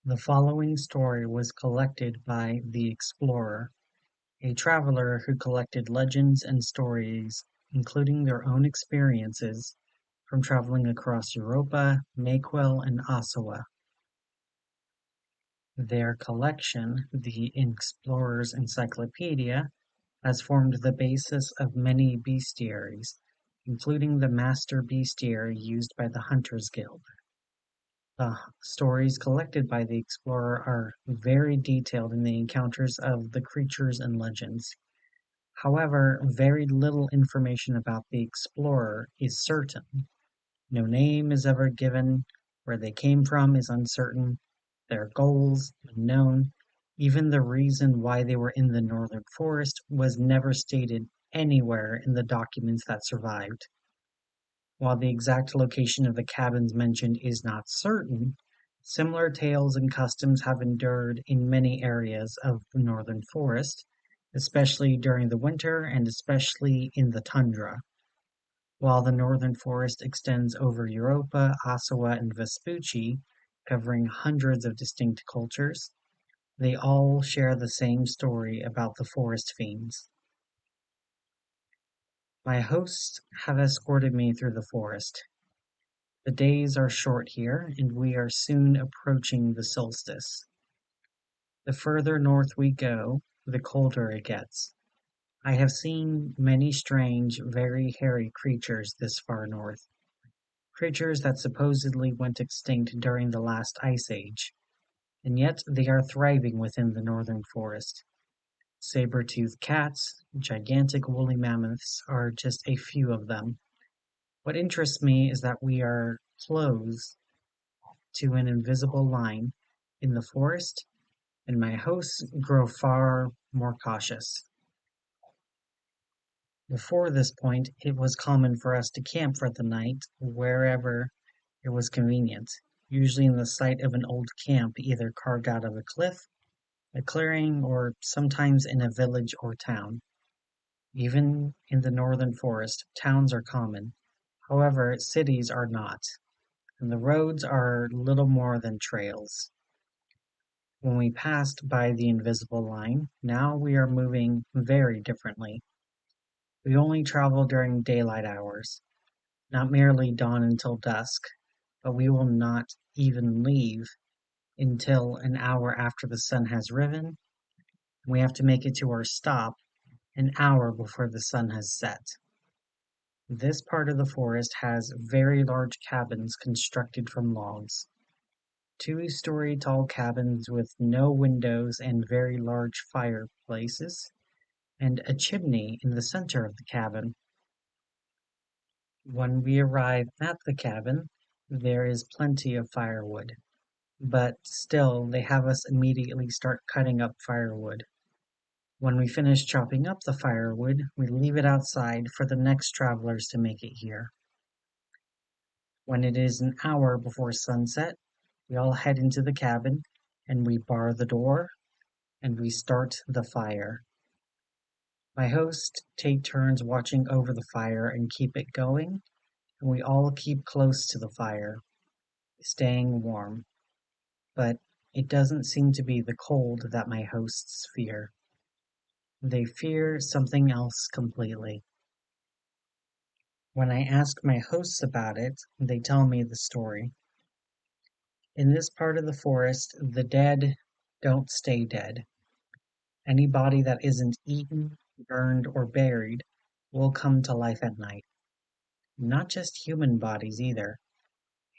The following story was collected by The Explorer, a traveler who collected legends and stories, including their own experiences from traveling across Europa, Mayquil, and Ottawa. Their collection, the Explorer's Encyclopedia, has formed the basis of many bestiaries, including the master bestiary used by the Hunters Guild. The stories collected by the explorer are very detailed in the encounters of the creatures and legends. However, very little information about the explorer is certain. No name is ever given, where they came from is uncertain, their goals unknown, even the reason why they were in the northern forest was never stated anywhere in the documents that survived. While the exact location of the cabins mentioned is not certain, similar tales and customs have endured in many areas of the northern forest, especially during the winter and especially in the tundra. While the northern forest extends over Europa, Ottawa, and Vespucci, covering hundreds of distinct cultures, they all share the same story about the forest fiends. My hosts have escorted me through the forest. The days are short here, and we are soon approaching the solstice. The further north we go, the colder it gets. I have seen many strange, very hairy creatures this far north. Creatures that supposedly went extinct during the last ice age, and yet they are thriving within the northern forest. Saber-toothed cats, gigantic woolly mammoths are just a few of them. What interests me is that we are close to an invisible line in the forest, and my hosts grow far more cautious. Before this point, it was common for us to camp for the night wherever it was convenient, usually in the site of an old camp either carved out of a cliff, a clearing, or sometimes in a village or town. Even in the northern forest, towns are common. However, cities are not, and the roads are little more than trails. When we passed by the invisible line, now we are moving very differently. We only travel during daylight hours, not merely dawn until dusk, but we will not even leave until an hour after the sun has risen. We have to make it to our stop an hour before the sun has set. This part of the forest has very large cabins constructed from logs. Two-story tall cabins with no windows and very large fireplaces, and a chimney in the center of the cabin. When we arrive at the cabin, there is plenty of firewood, but still they have us immediately start cutting up firewood. When we finish chopping up the firewood, we leave it outside for the next travelers to make it here. When it is an hour before sunset, we all head into the cabin and we bar the door and we start the fire. My hosts take turns watching over the fire and keep it going, and we all keep close to the fire, staying warm. But it doesn't seem to be the cold that my hosts fear. They fear something else completely. When I ask my hosts about it, they tell me the story. In this part of the forest, the dead don't stay dead. Any body that isn't eaten, burned, or buried will come to life at night. Not just human bodies either.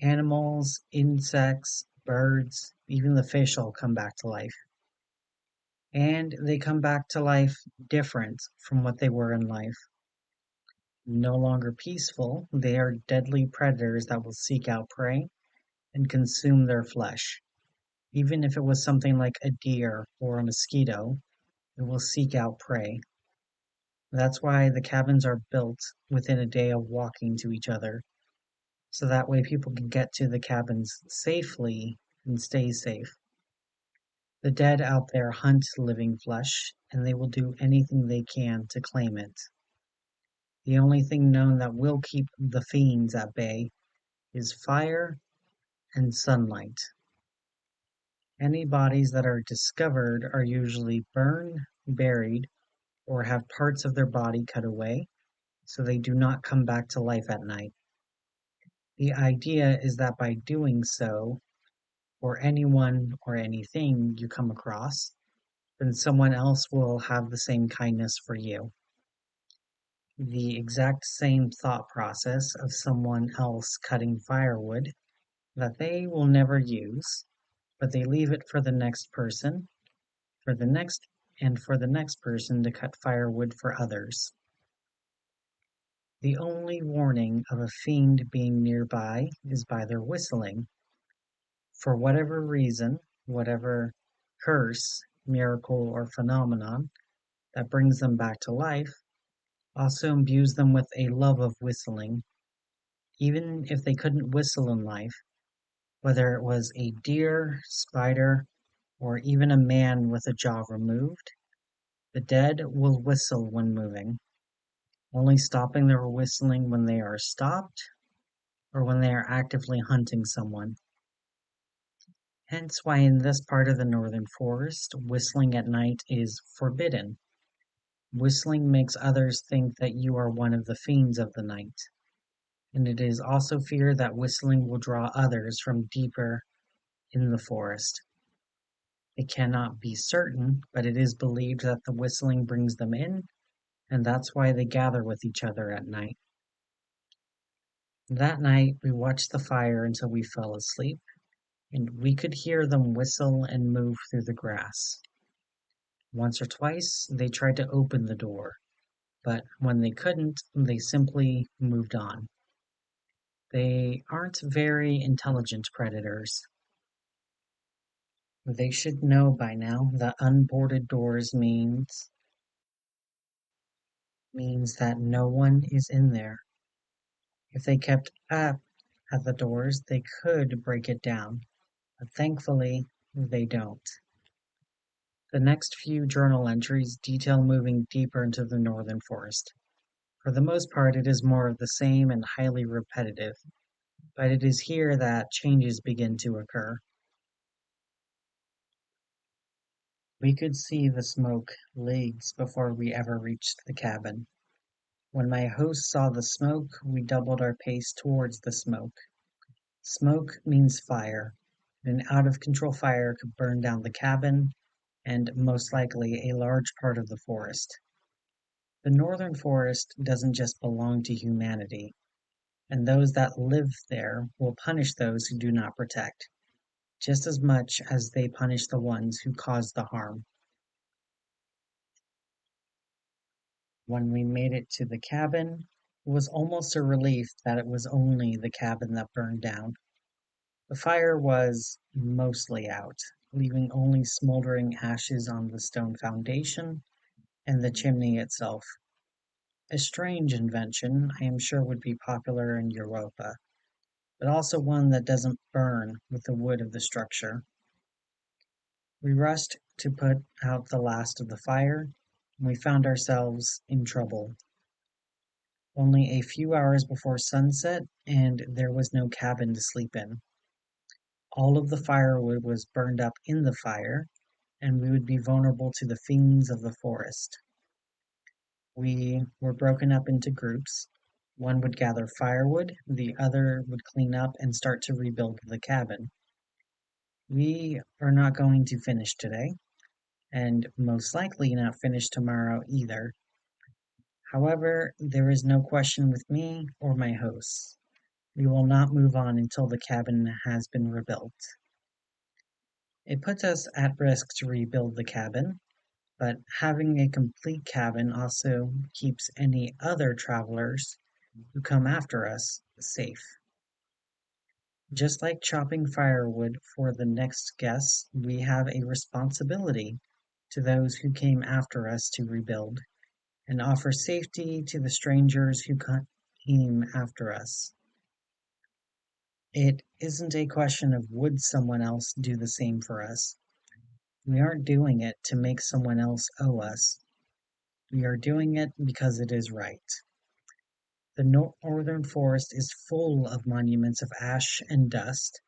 Animals, insects, birds, even the fish all come back to life. And they come back to life different from what they were in life. No longer peaceful, they are deadly predators that will seek out prey and consume their flesh. Even if it was something like a deer or a mosquito, it will seek out prey. That's why the cabins are built within a day of walking to each other, so that way people can get to the cabins safely and stay safe. The dead out there hunt living flesh, and they will do anything they can to claim it. The only thing known that will keep the fiends at bay is fire and sunlight. Any bodies that are discovered are usually burned, buried, or have parts of their body cut away, so they do not come back to life at night. The idea is that by doing so, for anyone or anything you come across, then someone else will have the same kindness for you. The exact same thought process of someone else cutting firewood that they will never use, but they leave it for the next person, for the next, and for the next person to cut firewood for others. The only warning of a fiend being nearby is by their whistling. For whatever reason, whatever curse, miracle, or phenomenon that brings them back to life also imbues them with a love of whistling, even if they couldn't whistle in life, whether it was a deer, spider, or even a man with a jaw removed. The dead will whistle when moving, only stopping their whistling when they are stopped or when they are actively hunting someone. Hence why in this part of the northern forest, whistling at night is forbidden. Whistling makes others think that you are one of the fiends of the night, and it is also feared that whistling will draw others from deeper in the forest. It cannot be certain, but it is believed that the whistling brings them in, and that's why they gather with each other at night. That night we watched the fire until we fell asleep, and we could hear them whistle and move through the grass. Once or twice they tried to open the door, but when they couldn't, they simply moved on. They aren't very intelligent predators. They should know by now that unboarded doors means that no one is in there. If they kept up at the doors, they could break it down, but thankfully they don't. The next few journal entries detail moving deeper into the northern forest. For the most part, it is more of the same and highly repetitive, but it is here that changes begin to occur. We could see the smoke leagues before we ever reached the cabin. When my host saw the smoke, we doubled our pace towards the smoke. Smoke means fire. An out of control fire could burn down the cabin and most likely a large part of the forest. The northern forest doesn't just belong to humanity, and those that live there will punish those who do not protect, just as much as they punish the ones who cause the harm. When we made it to the cabin, it was almost a relief that it was only the cabin that burned down. The fire was mostly out, leaving only smoldering ashes on the stone foundation and the chimney itself. A strange invention, I am sure would be popular in Europa, but also one that doesn't burn with the wood of the structure. We rushed to put out the last of the fire, and we found ourselves in trouble. Only a few hours before sunset, and there was no cabin to sleep in. All of the firewood was burned up in the fire, and we would be vulnerable to the fiends of the forest. We were broken up into groups. One would gather firewood, the other would clean up and start to rebuild the cabin. We are not going to finish today, and most likely not finish tomorrow either. However, there is no question with me or my hosts. We will not move on until the cabin has been rebuilt. It puts us at risk to rebuild the cabin, but having a complete cabin also keeps any other travelers who come after us safe. Just like chopping firewood for the next guests, we have a responsibility to those who came after us to rebuild, and offer safety to the strangers who came after us. It isn't a question of would someone else do the same for us. We aren't doing it to make someone else owe us. We are doing it because it is right. The northern forest is full of monuments of ash and dust,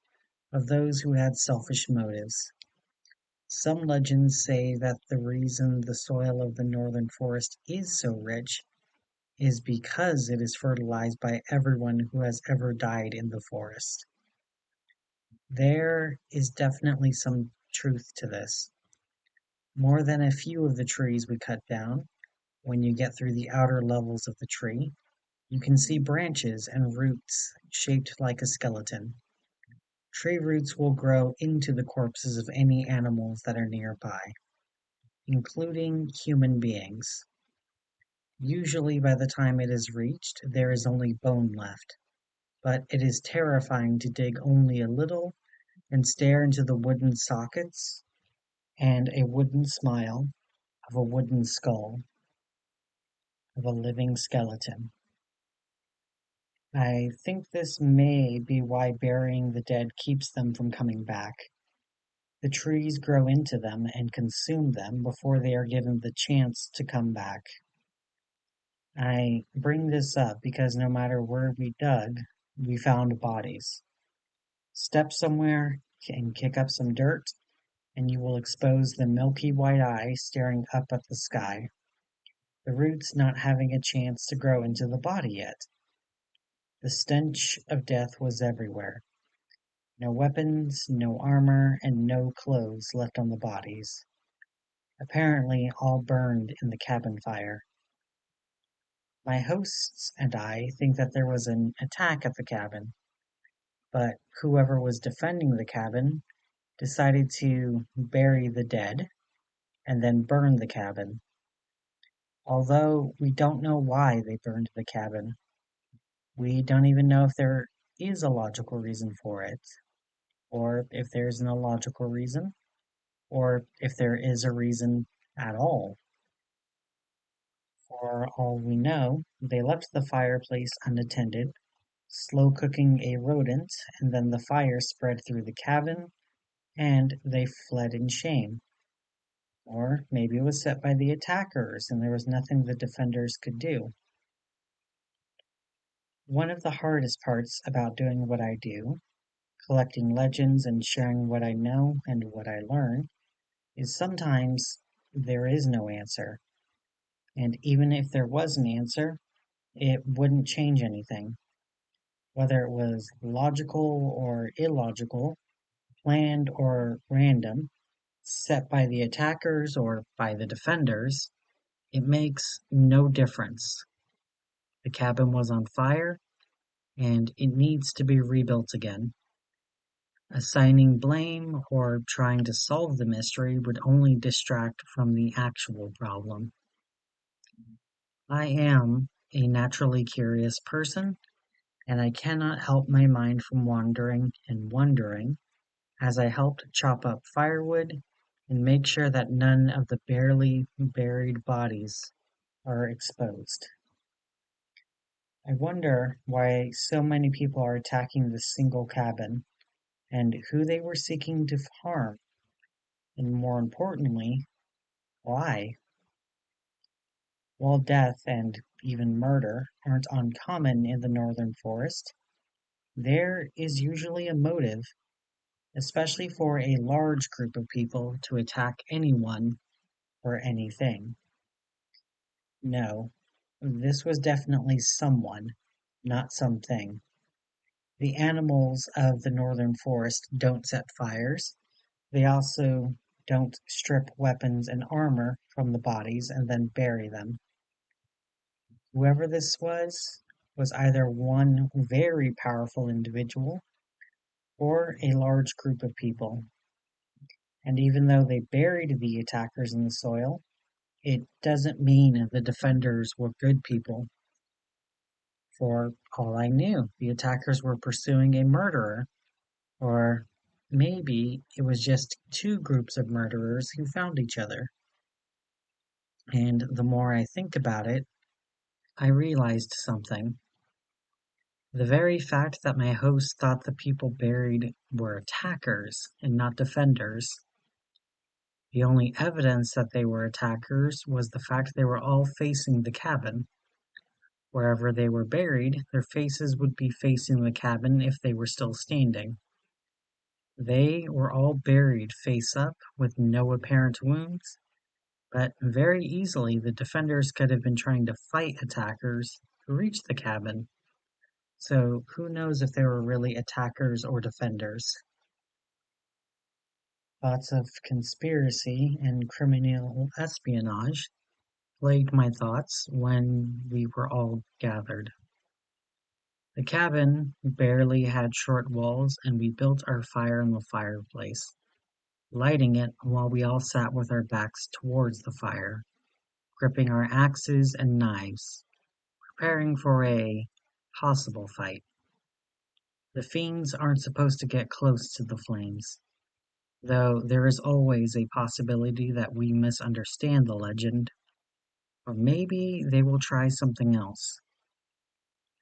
of those who had selfish motives. Some legends say that the reason the soil of the northern forest is so rich is because it is fertilized by everyone who has ever died in the forest. There is definitely some truth to this. More than a few of the trees we cut down, when you get through the outer levels of the tree, you can see branches and roots shaped like a skeleton. Tree roots will grow into the corpses of any animals that are nearby, including human beings. Usually by the time it is reached, there is only bone left, but it is terrifying to dig only a little and stare into the wooden sockets and a wooden smile of a wooden skull of a living skeleton. I think this may be why burying the dead keeps them from coming back. The trees grow into them and consume them before they are given the chance to come back. I bring this up because no matter where we dug, we found bodies. Step somewhere and kick up some dirt, and you will expose the milky white eye staring up at the sky, the roots not having a chance to grow into the body yet. The stench of death was everywhere. No weapons, no armor, and no clothes left on the bodies. Apparently all burned in the cabin fire. My hosts and I think that there was an attack at the cabin, but whoever was defending the cabin decided to bury the dead and then burn the cabin. Although we don't know why they burned the cabin, we don't even know if there is a logical reason for it, or if there isn't a logical reason, or if there is a reason at all. For all we know, they left the fireplace unattended, slow cooking a rodent, and then the fire spread through the cabin, and they fled in shame. Or maybe it was set by the attackers, and there was nothing the defenders could do. One of the hardest parts about doing what I do, collecting legends and sharing what I know and what I learn, is sometimes there is no answer. And even if there was an answer, it wouldn't change anything. Whether it was logical or illogical, planned or random, set by the attackers or by the defenders, it makes no difference. The cabin was on fire, and it needs to be rebuilt again. Assigning blame or trying to solve the mystery would only distract from the actual problem. I am a naturally curious person, and I cannot help my mind from wandering and wondering as I helped chop up firewood and make sure that none of the barely buried bodies are exposed. I wonder why so many people are attacking this single cabin and who they were seeking to harm, and more importantly, why. While death and even murder aren't uncommon in the northern forest, there is usually a motive, especially for a large group of people to attack anyone or anything. No, this was definitely someone, not something. The animals of the northern forest don't set fires. They also don't strip weapons and armor from the bodies and then bury them. Whoever this was either one very powerful individual or a large group of people. And even though they buried the attackers in the soil, it doesn't mean the defenders were good people. For all I knew, the attackers were pursuing a murderer, or maybe it was just two groups of murderers who found each other. And the more I think about it, I realized something. The very fact that my host thought the people buried were attackers and not defenders. The only evidence that they were attackers was the fact they were all facing the cabin. Wherever they were buried, their faces would be facing the cabin if they were still standing. They were all buried face up with no apparent wounds, but very easily the defenders could have been trying to fight attackers who reached the cabin. So who knows if they were really attackers or defenders? Thoughts of conspiracy and criminal espionage plagued my thoughts when we were all gathered. The cabin barely had short walls, and we built our fire in the fireplace, lighting it while we all sat with our backs towards the fire, gripping our axes and knives, preparing for a possible fight. The fiends aren't supposed to get close to the flames, though there is always a possibility that we misunderstand the legend, or maybe they will try something else.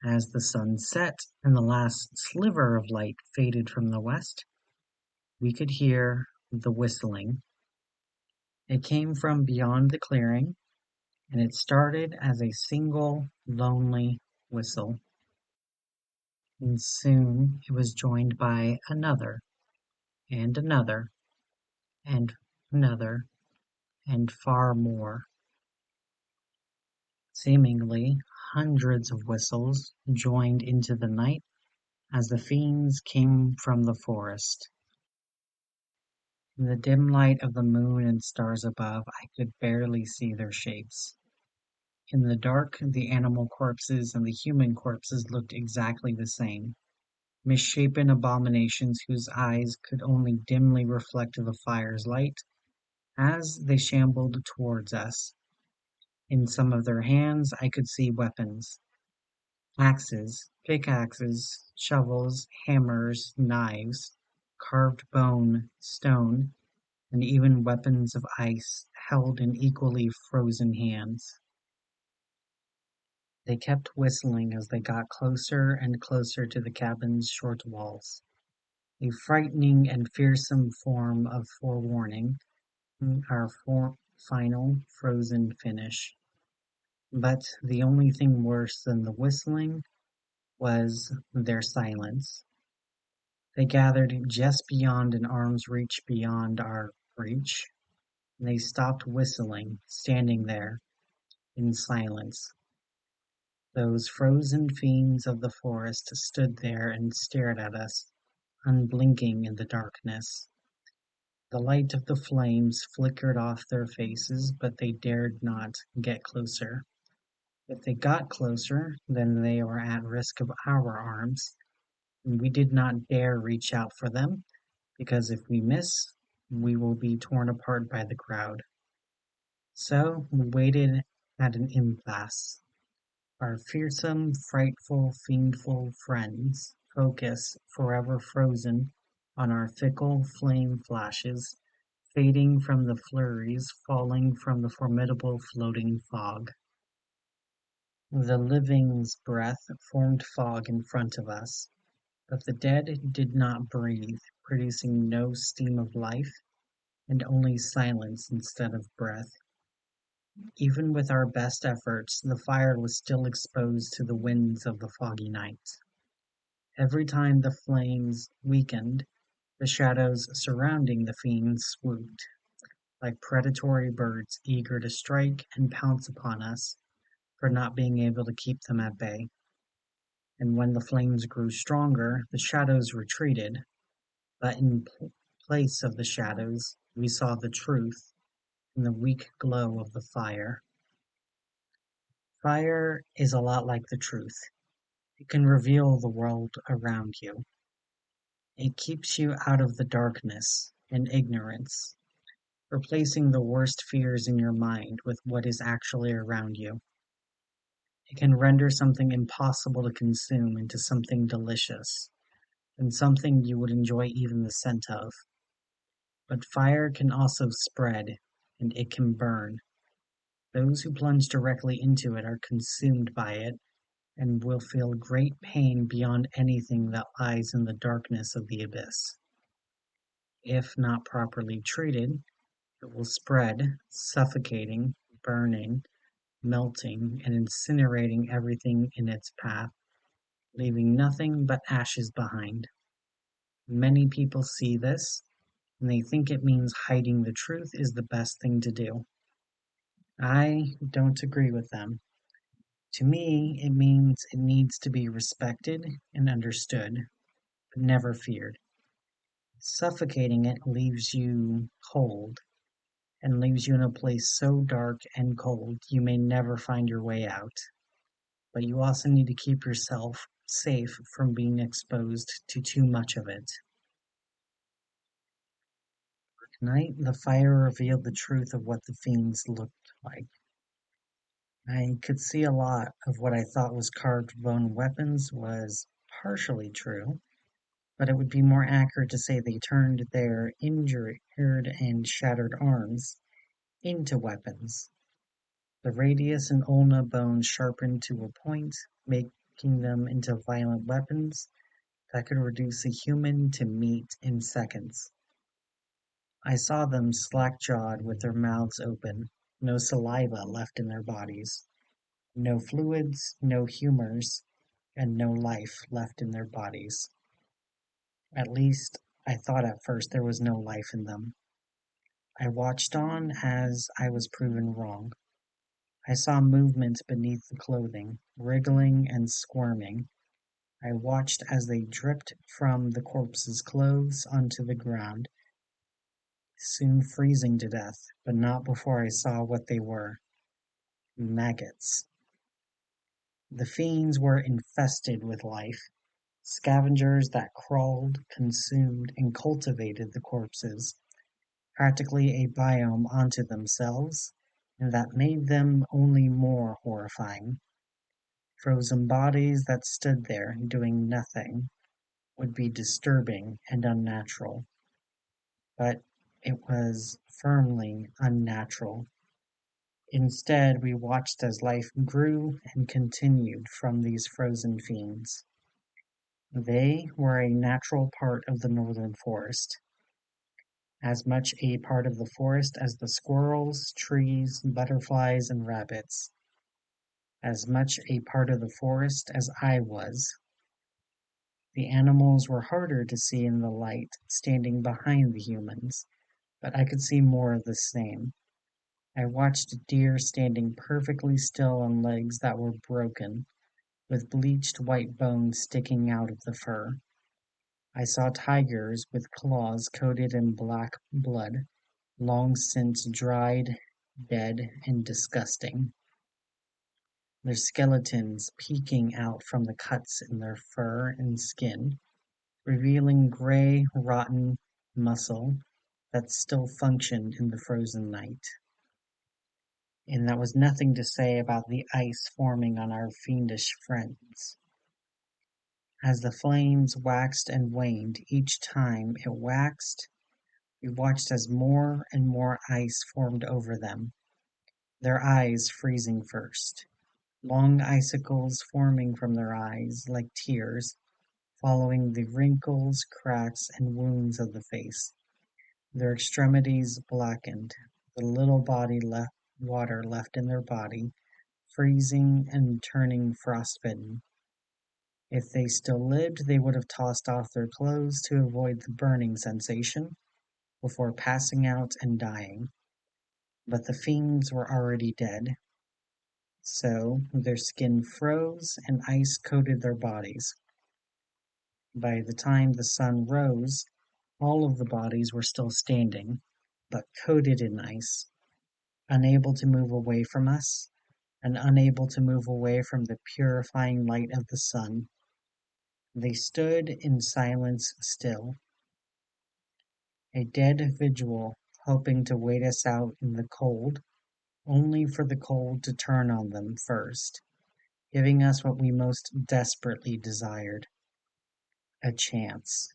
As the sun set and the last sliver of light faded from the west, we could hear the whistling. It came from beyond the clearing, and it started as a single, lonely whistle. And soon it was joined by another, and another, and another, and far more. Seemingly hundreds of whistles joined into the night as the fiends came from the forest. In the dim light of the moon and stars above, I could barely see their shapes. In the dark, the animal corpses and the human corpses looked exactly the same, misshapen abominations whose eyes could only dimly reflect the fire's light as they shambled towards us. In some of their hands I could see weapons: axes, pickaxes, shovels, hammers, knives, carved bone, stone, and even weapons of ice held in equally frozen hands. They kept whistling as they got closer and closer to the cabin's short walls, a frightening and fearsome form of forewarning, our final frozen finish. But the only thing worse than the whistling was their silence. They gathered just beyond an arm's reach beyond our reach. They stopped whistling, standing there in silence. Those frozen fiends of the forest stood there and stared at us, unblinking in the darkness. The light of the flames flickered off their faces, but they dared not get closer. If they got closer, then they were at risk of our arms, and we did not dare reach out for them, because if we miss, we will be torn apart by the crowd. So we waited at an impasse. Our fearsome, frightful, fiendful friends focus forever frozen on our fickle flame flashes, fading from the flurries falling from the formidable floating fog. The living's breath formed fog in front of us, but the dead did not breathe, producing no steam of life, and only silence instead of breath. Even with our best efforts, the fire was still exposed to the winds of the foggy night. Every time the flames weakened, the shadows surrounding the fiends swooped, like predatory birds eager to strike and pounce upon us for not being able to keep them at bay. And when the flames grew stronger, the shadows retreated, but in place of the shadows, we saw the truth in the weak glow of the fire. Fire is a lot like the truth. It can reveal the world around you. It keeps you out of the darkness and ignorance, replacing the worst fears in your mind with what is actually around you. It can render something impossible to consume into something delicious, and something you would enjoy even the scent of. But fire can also spread, and it can burn. Those who plunge directly into it are consumed by it and will feel great pain beyond anything that lies in the darkness of the abyss. If not properly treated, it will spread, suffocating, burning, melting, and incinerating everything in its path, leaving nothing but ashes behind. Many people see this, and they think it means hiding the truth is the best thing to do. I don't agree with them. To me, it means it needs to be respected and understood, but never feared. Suffocating it leaves you cold and leaves you in a place so dark and cold you may never find your way out. But you also need to keep yourself safe from being exposed to too much of it. Tonight, the fire revealed the truth of what the fiends looked like. I could see a lot of what I thought was carved bone weapons was partially true, but it would be more accurate to say they turned their injured and shattered arms into weapons. The radius and ulna bones sharpened to a point, making them into violent weapons that could reduce a human to meat in seconds. I saw them slack-jawed with their mouths open, no saliva left in their bodies, no fluids, no humors, and no life left in their bodies. At least, I thought at first there was no life in them. I watched on as I was proven wrong. I saw movement beneath the clothing, wriggling and squirming. I watched as they dripped from the corpse's clothes onto the ground, soon freezing to death, but not before I saw what they were. Maggots. The fiends were infested with life, scavengers that crawled, consumed, and cultivated the corpses, practically a biome unto themselves, and that made them only more horrifying. Frozen bodies that stood there doing nothing would be disturbing and unnatural, but it was firmly unnatural. Instead, we watched as life grew and continued from these frozen fiends. They were a natural part of the northern forest, as much a part of the forest as the squirrels, trees, butterflies, and rabbits, as much a part of the forest as I was. The animals were harder to see in the light, standing behind the humans, but I could see more of the same. I watched deer standing perfectly still on legs that were broken, with bleached white bones sticking out of the fur. I saw tigers with claws coated in black blood, long since dried, dead, and disgusting, their skeletons peeking out from the cuts in their fur and skin, revealing gray, rotten muscle that still functioned in the frozen night. And that was nothing to say about the ice forming on our fiendish friends. As the flames waxed and waned each time it waxed, we watched as more and more ice formed over them, their eyes freezing first, long icicles forming from their eyes like tears, following the wrinkles, cracks, and wounds of the face. Their extremities blackened, the little body left water left in their body, freezing and turning frostbitten. If they still lived, they would have tossed off their clothes to avoid the burning sensation before passing out and dying. But the fiends were already dead, so their skin froze and ice coated their bodies. By the time the sun rose, all of the bodies were still standing, but coated in ice, unable to move away from us, and unable to move away from the purifying light of the sun. They stood in silence still, a dead vigil, hoping to wait us out in the cold, only for the cold to turn on them first, giving us what we most desperately desired, a chance.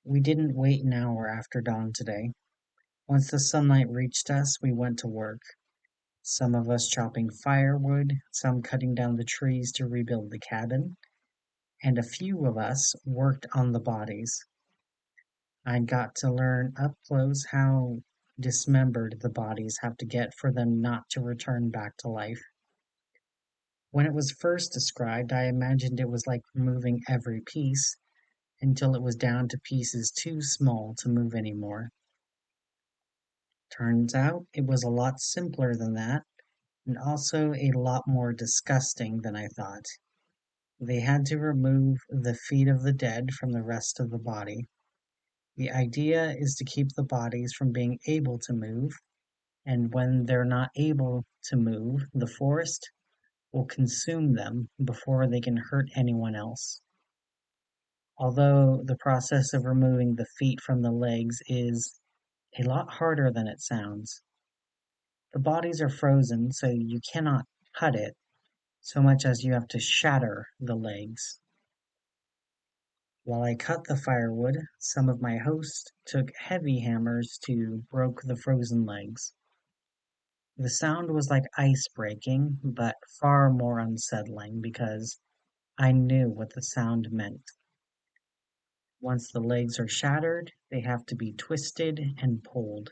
We didn't wait an hour after dawn today. Once the sunlight reached us, we went to work. Some of us chopping firewood, some cutting down the trees to rebuild the cabin, and a few of us worked on the bodies. I got to learn up close how dismembered the bodies have to get for them not to return back to life. When it was first described, I imagined it was like removing every piece, until it was down to pieces too small to move anymore. Turns out it was a lot simpler than that, and also a lot more disgusting than I thought. They had to remove the feet of the dead from the rest of the body. The idea is to keep the bodies from being able to move, and when they're not able to move, the forest will consume them before they can hurt anyone else. Although the process of removing the feet from the legs is a lot harder than it sounds. The bodies are frozen, so you cannot cut it so much as you have to shatter the legs. While I cut the firewood, some of my hosts took heavy hammers to broke the frozen legs. The sound was like ice breaking, but far more unsettling because I knew what the sound meant. Once the legs are shattered, they have to be twisted and pulled.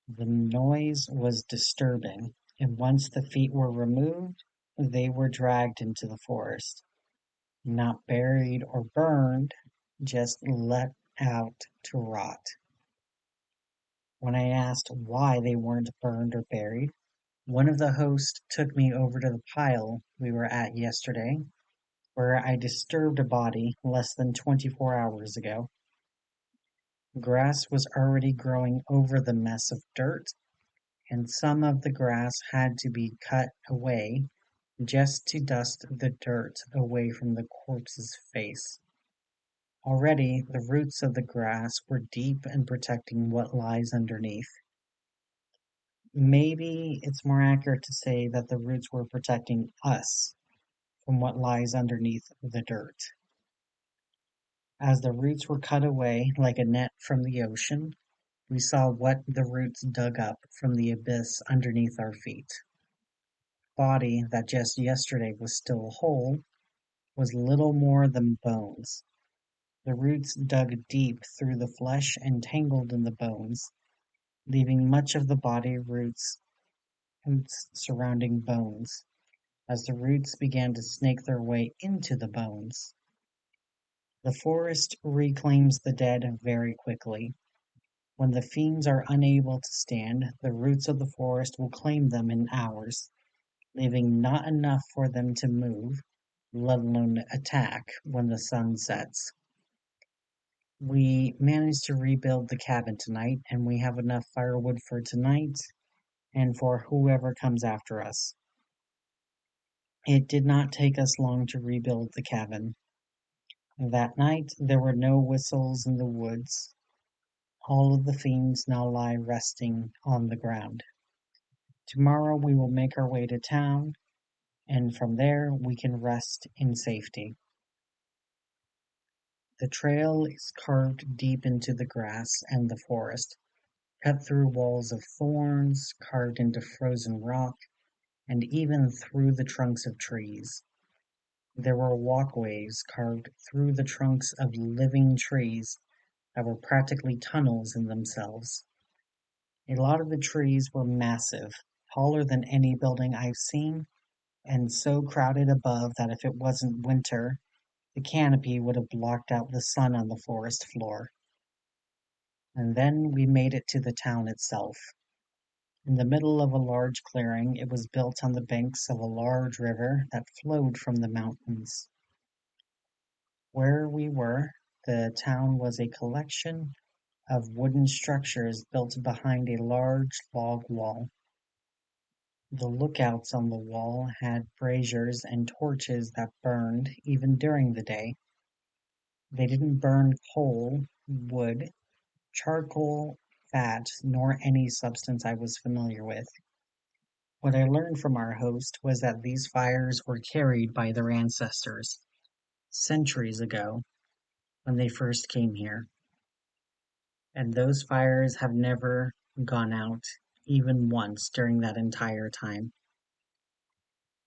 The noise was disturbing, and once the feet were removed, they were dragged into the forest. Not buried or burned, just let out to rot. When I asked why they weren't burned or buried, one of the hosts took me over to the pile we were at yesterday, where I disturbed a body less than 24 hours ago. Grass was already growing over the mess of dirt, and some of the grass had to be cut away just to dust the dirt away from the corpse's face. Already, the roots of the grass were deep and protecting what lies underneath. Maybe it's more accurate to say that the roots were protecting us from what lies underneath the dirt. As the roots were cut away like a net from the ocean, we saw what the roots dug up from the abyss underneath our feet. Body that just yesterday was still whole was little more than bones. The roots dug deep through the flesh and tangled in the bones, leaving much of the body roots surrounding bones, as the roots began to snake their way into the bones. The forest reclaims the dead very quickly. When the fiends are unable to stand, the roots of the forest will claim them in hours, leaving not enough for them to move, let alone attack when the sun sets. We managed to rebuild the cabin tonight, and we have enough firewood for tonight and for whoever comes after us. It did not take us long to rebuild the cabin. That night there were no whistles in the woods. All of the fiends now lie resting on the ground. Tomorrow we will make our way to town, and from there we can rest in safety. The trail is carved deep into the grass and the forest, cut through walls of thorns, carved into frozen rock, and even through the trunks of trees. There were walkways carved through the trunks of living trees that were practically tunnels in themselves. A lot of the trees were massive, taller than any building I've seen, and so crowded above that if it wasn't winter, the canopy would have blocked out the sun on the forest floor. And then we made it to the town itself. In the middle of a large clearing, it was built on the banks of a large river that flowed from the mountains. Where we were, the town was a collection of wooden structures built behind a large log wall. The lookouts on the wall had braziers and torches that burned even during the day. They didn't burn coal, wood, charcoal, fat, nor any substance I was familiar with. What I learned from our host was that these fires were carried by their ancestors centuries ago when they first came here, and those fires have never gone out even once during that entire time.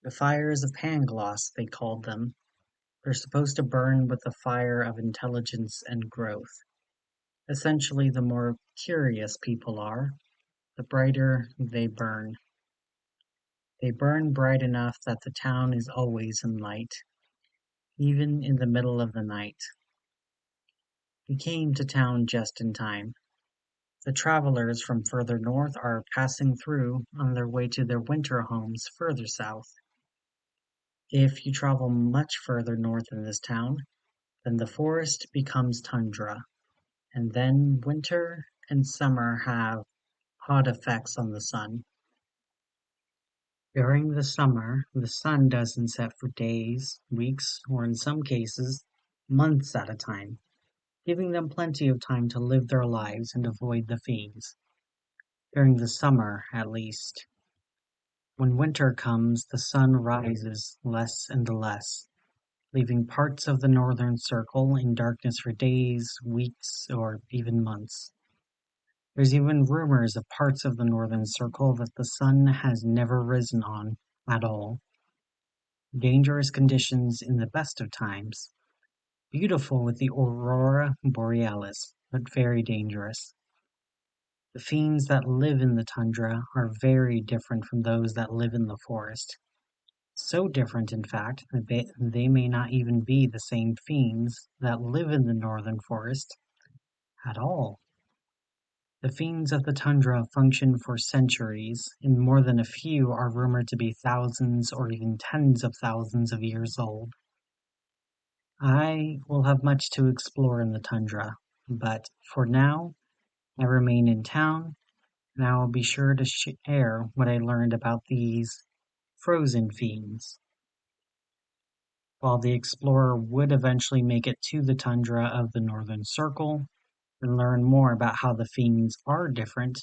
The fires of Pangloss, they called them. They're supposed to burn with the fire of intelligence and growth. Essentially, the more curious people are, the brighter they burn. They burn bright enough that the town is always in light, even in the middle of the night. He came to town just in time. The travelers from further north are passing through on their way to their winter homes further south. If you travel much further north in this town, then the forest becomes tundra, and then winter and summer have odd effects on the sun. During the summer, the sun doesn't set for days, weeks, or in some cases, months at a time, giving them plenty of time to live their lives and avoid the fiends. During the summer, at least. When winter comes, the sun rises less and less, leaving parts of the northern circle in darkness for days, weeks, or even months. There's even rumors of parts of the northern circle that the sun has never risen on at all. Dangerous conditions in the best of times. Beautiful with the aurora borealis, but very dangerous. The fiends that live in the tundra are very different from those that live in the forest. So different, in fact, that they may not even be the same fiends that live in the northern forest at all. The fiends of the tundra function for centuries, and more than a few are rumored to be thousands or even tens of thousands of years old. I will have much to explore in the tundra, but for now, I remain in town, and I will be sure to share what I learned about these frozen fiends. While the explorer would eventually make it to the tundra of the Northern Circle and learn more about how the fiends are different,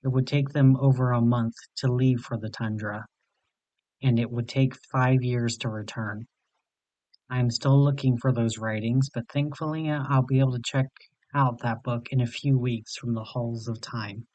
it would take them over a month to leave for the tundra, and it would take 5 years to return. I am still looking for those writings, but thankfully I'll be able to check out that book in a few weeks from the halls of time.